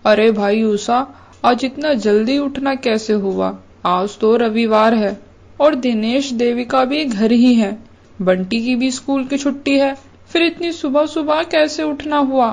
अरे भाई उषा, आज इतना जल्दी उठना कैसे हुआ? आज तो रविवार है और दिनेश देविका भी घर ही है। बंटी की भी स्कूल की छुट्टी है, फिर इतनी सुबह सुबह कैसे उठना हुआ?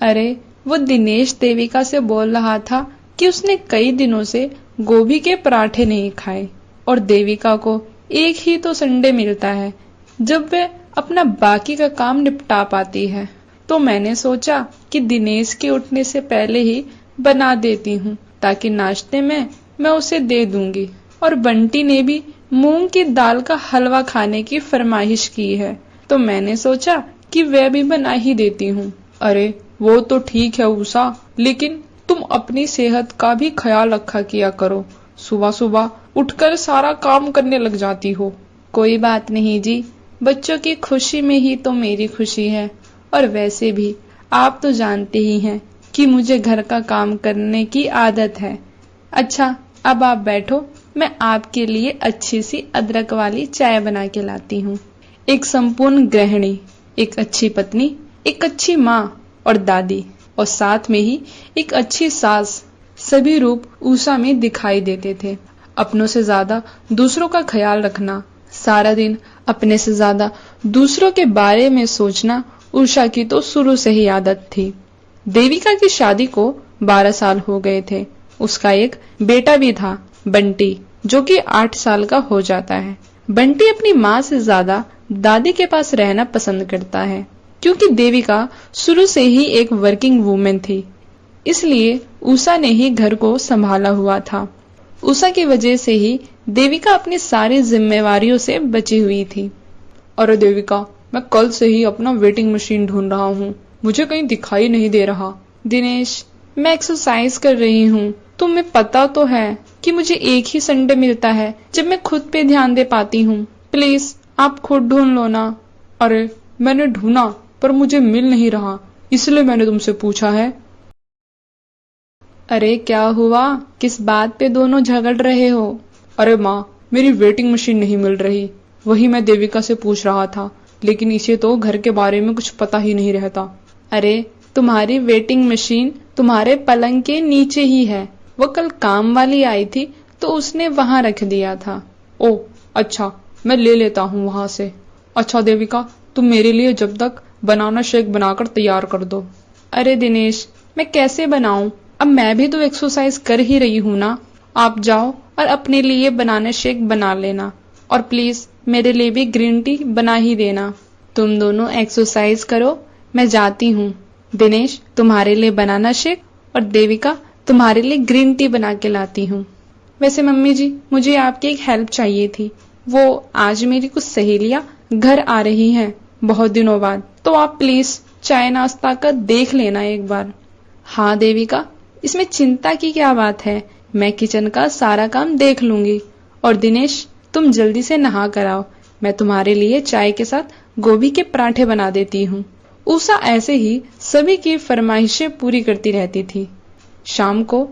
अरे वो दिनेश देविका से बोल रहा था कि उसने कई दिनों से गोभी के पराठे नहीं खाए और देविका को एक ही तो संडे मिलता है जब वे अपना बाकी का काम निपटा पाती है। तो मैंने सोचा कि दिनेश के उठने से पहले ही बना देती हूँ ताकि नाश्ते में मैं उसे दे दूंगी। और बंटी ने भी मूंग की दाल का हलवा खाने की फरमाइश की है, तो मैंने सोचा कि वह भी बना ही देती हूँ। अरे वो तो ठीक है उषा, लेकिन तुम अपनी सेहत का भी ख्याल रखा किया करो। सुबह सुबह उठकर सारा काम करने लग जाती हो। कोई बात नहीं जी, बच्चों की खुशी में ही तो मेरी खुशी है। और वैसे भी आप तो जानते ही हैं कि मुझे घर का काम करने की आदत है। अच्छा, अब आप बैठो, मैं आपके लिए अच्छी सी अदरक वाली चाय बना के लाती हूँ। एक संपूर्ण गृहिणी, एक अच्छी पत्नी, एक अच्छी माँ और दादी, और साथ में ही एक अच्छी सास, सभी रूप उषा में दिखाई देते थे। अपनों से ज्यादा दूसरों का ख्याल रखना, सारा दिन अपने से ज्यादा दूसरों के बारे में सोचना उषा की तो शुरू से ही आदत थी। देविका की शादी को 12 साल हो गए थे। उसका एक बेटा भी था, बंटी, जो कि 8 साल का हो जाता है। बंटी अपनी माँ से ज्यादा दादी के पास रहना पसंद करता है, क्योंकि देविका शुरू से ही एक वर्किंग वूमेन थी, इसलिए उषा ने ही घर को संभाला हुआ था। उषा की वजह से ही देविका अपनी सारी जिम्मेवारियों से बची हुई थी। अरे देविका, मैं कल से ही अपना वेटिंग मशीन ढूंढ रहा हूँ, मुझे कहीं दिखाई नहीं दे रहा। दिनेश, मैं एक्सरसाइज कर रही हूँ। तुम्हें पता तो है कि मुझे एक ही संडे मिलता है जब मैं खुद पे ध्यान दे पाती हूँ। प्लीज आप खुद ढूंढ लो ना। अरे मैंने ढूंढा पर मुझे मिल नहीं रहा, इसलिए मैंने तुमसे पूछा है। अरे क्या हुआ, किस बात पे दोनों झगड़ रहे हो? अरे माँ, मेरी वेटिंग मशीन नहीं मिल रही, वही मैं देविका से पूछ रहा था, लेकिन इसे तो घर के बारे में कुछ पता ही नहीं रहता। अरे तुम्हारी वेटिंग मशीन तुम्हारे पलंग के नीचे ही है। वो कल काम वाली आई थी तो उसने वहां रख दिया था। ओ अच्छा, मैं ले लेता हूँ वहां से। अच्छा देविका, तुम मेरे लिए जब तक बनाना शेक बनाकर तैयार कर दो। अरे दिनेश, मैं कैसे बनाऊं? अब मैं भी तो एक्सरसाइज कर ही रही हूँ ना। आप जाओ और अपने लिए बनाना शेक बना लेना, और प्लीज मेरे लिए भी ग्रीन टी बना ही देना। तुम दोनों एक्सरसाइज करो, मैं जाती हूँ। दिनेश तुम्हारे लिए बनाना शेक और देविका तुम्हारे लिए ग्रीन टी बना के लाती हूँ। वैसे मम्मी जी, मुझे आपकी एक हेल्प चाहिए थी। वो आज मेरी कुछ सहेलियां घर आ रही हैं बहुत दिनों बाद, तो आप प्लीज चाय नाश्ता का देख लेना एक बार। हाँ देविका, इसमें चिंता की क्या बात है, मैं किचन का सारा काम देख लूंगी। और दिनेश, तुम जल्दी से नहा कर आओ, मैं तुम्हारे लिए चाय के साथ गोभी के पराठे बना देती हूँ। उषा ऐसे ही सभी की फरमाइशें पूरी करती रहती थी। शाम को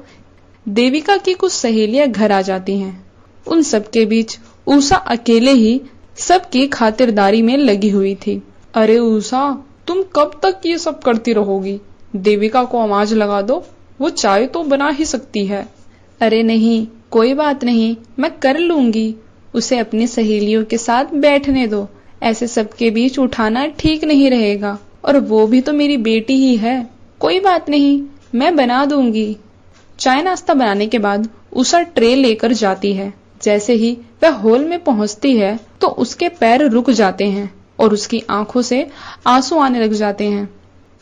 देविका की कुछ सहेलियां घर आ जाती हैं। उन सबके बीच उषा अकेले ही सबकी खातिरदारी में लगी हुई थी। अरे उषा, तुम कब तक ये सब करती रहोगी? देविका को आवाज लगा दो, वो चाय तो बना ही सकती है। अरे नहीं, कोई बात नहीं, मैं कर लूंगी। उसे अपनी सहेलियों के साथ बैठने दो, ऐसे सबके बीच उठाना ठीक नहीं रहेगा। और वो भी तो मेरी बेटी ही है। कोई बात नहीं, मैं बना दूंगी। चाय नाश्ता बनाने के बाद उषा ट्रे लेकर जाती है। जैसे ही वह हॉल में पहुंचती है तो उसके पैर रुक जाते हैं और उसकी आंखों से आंसू आने लग जाते हैं।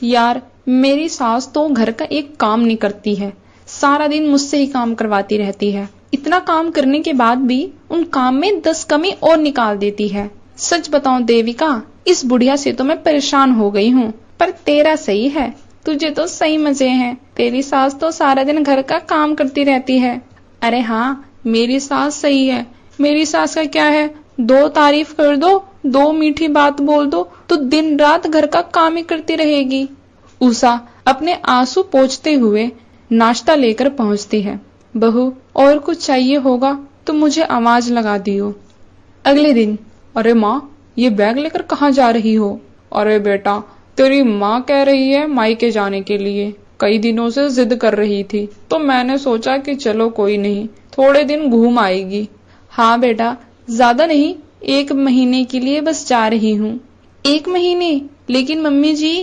यार, मेरी सास तो घर का एक काम नहीं करती है, सारा दिन मुझसे ही काम करवाती रहती है। इतना काम करने के बाद भी उन काम में 10 कमी और निकाल देती है। सच बताऊं देविका, इस बुढ़िया से तो मैं परेशान हो गई हूँ। पर तेरा सही है, तुझे तो सही मजे हैं। तेरी सास तो सारा दिन घर का काम करती रहती है। अरे हाँ, मेरी सास सही है। मेरी सास का क्या है, 2 तारीफ कर दो, 2 मीठी बात बोल दो तो दिन रात घर का काम ही करती रहेगी। उषा अपने आंसू पोंछते हुए नाश्ता लेकर पहुंचती है। बहू, और कुछ चाहिए होगा तो मुझे आवाज लगा दियो। अगले दिन, अरे माँ, ये बैग लेकर कहाँ जा रही हो? अरे बेटा, तेरी माँ कह रही है मायके जाने के लिए। कई दिनों से जिद कर रही थी, तो मैंने सोचा कि चलो कोई नहीं, थोड़े दिन घूम आएगी। हाँ बेटा, ज्यादा नहीं, 1 महीने के लिए बस जा रही हूँ। 1 महीने? लेकिन मम्मी जी।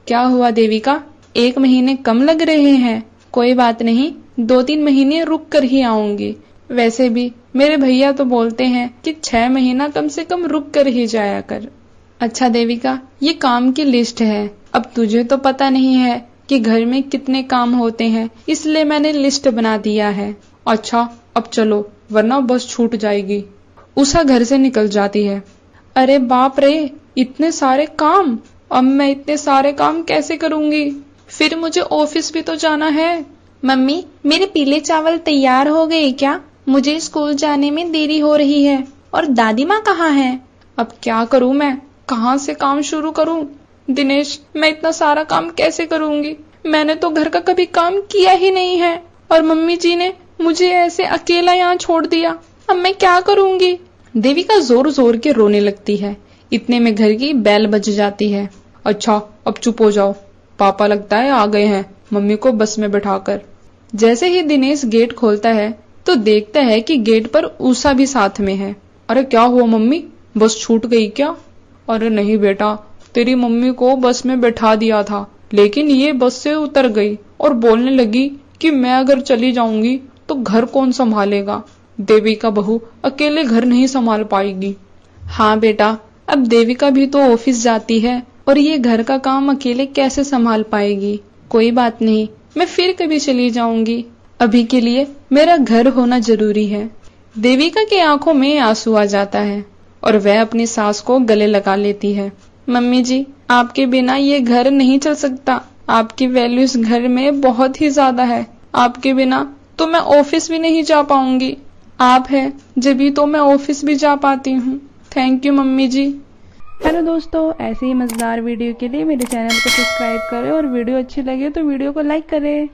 क्या हुआ देविका, 1 महीने कम लग रहे हैं? कोई बात नहीं, 2-3 महीने रुक कर ही आऊंगी। वैसे भी मेरे भैया तो बोलते हैं कि 6 महीना कम से कम रुक कर ही जाया कर। अच्छा देविका, ये काम की लिस्ट है। अब तुझे तो पता नहीं है कि घर में कितने काम होते हैं, इसलिए मैंने लिस्ट बना दिया है। अच्छा, अब चलो, वरना बस छूट जाएगी। उषा घर से निकल जाती है। अरे बाप रे, इतने सारे काम! अब मैं इतने सारे काम कैसे करूंगी? फिर मुझे ऑफिस भी तो जाना है। मम्मी, मेरे पीले चावल तैयार हो गए क्या? मुझे स्कूल जाने में देरी हो रही है। और दादी माँ कहाँ है? अब क्या करूं मैं? कहाँ से काम शुरू करूं? दिनेश, मैं इतना सारा काम कैसे करूंगी? मैंने तो घर का कभी काम किया ही नहीं है, और मम्मी जी ने मुझे ऐसे अकेला यहाँ छोड़ दिया। अब मैं क्या करूंगी? देविका जोर जोर के रोने लगती है। इतने में घर की बेल बज जाती है। अच्छा, अब चुप हो जाओ, पापा लगता है आ गए हैं मम्मी को बस में बैठाकर। जैसे ही दिनेश गेट खोलता है तो देखता है कि गेट पर उषा भी साथ में है। अरे क्या हुआ मम्मी, बस छूट गई क्या? अरे नहीं बेटा, तेरी मम्मी को बस में बैठा दिया था, लेकिन ये बस से उतर गई और बोलने लगी कि मैं अगर चली जाऊंगी तो घर कौन संभालेगा? देविका बहू अकेले घर नहीं संभाल पाएगी। हाँ बेटा, अब देविका भी तो ऑफिस जाती है और ये घर का काम अकेले कैसे संभाल पाएगी? कोई बात नहीं, मैं फिर कभी चली जाऊंगी। अभी के लिए मेरा घर होना जरूरी है। देविका की आंखों में आंसू आ जाता है और वह अपनी सास को गले लगा लेती है। मम्मी जी, आपके बिना ये घर नहीं चल सकता। आपकी वैल्यू इस घर में बहुत ही ज्यादा है। आपके बिना तो मैं ऑफिस भी नहीं जा पाऊंगी। आप है जब तो मैं ऑफिस भी जा पाती हूँ। थैंक यू मम्मी जी। हेलो दोस्तों, ऐसे ही मजेदार वीडियो के लिए मेरे चैनल को सब्सक्राइब करें और वीडियो अच्छी लगे तो वीडियो को लाइक करें।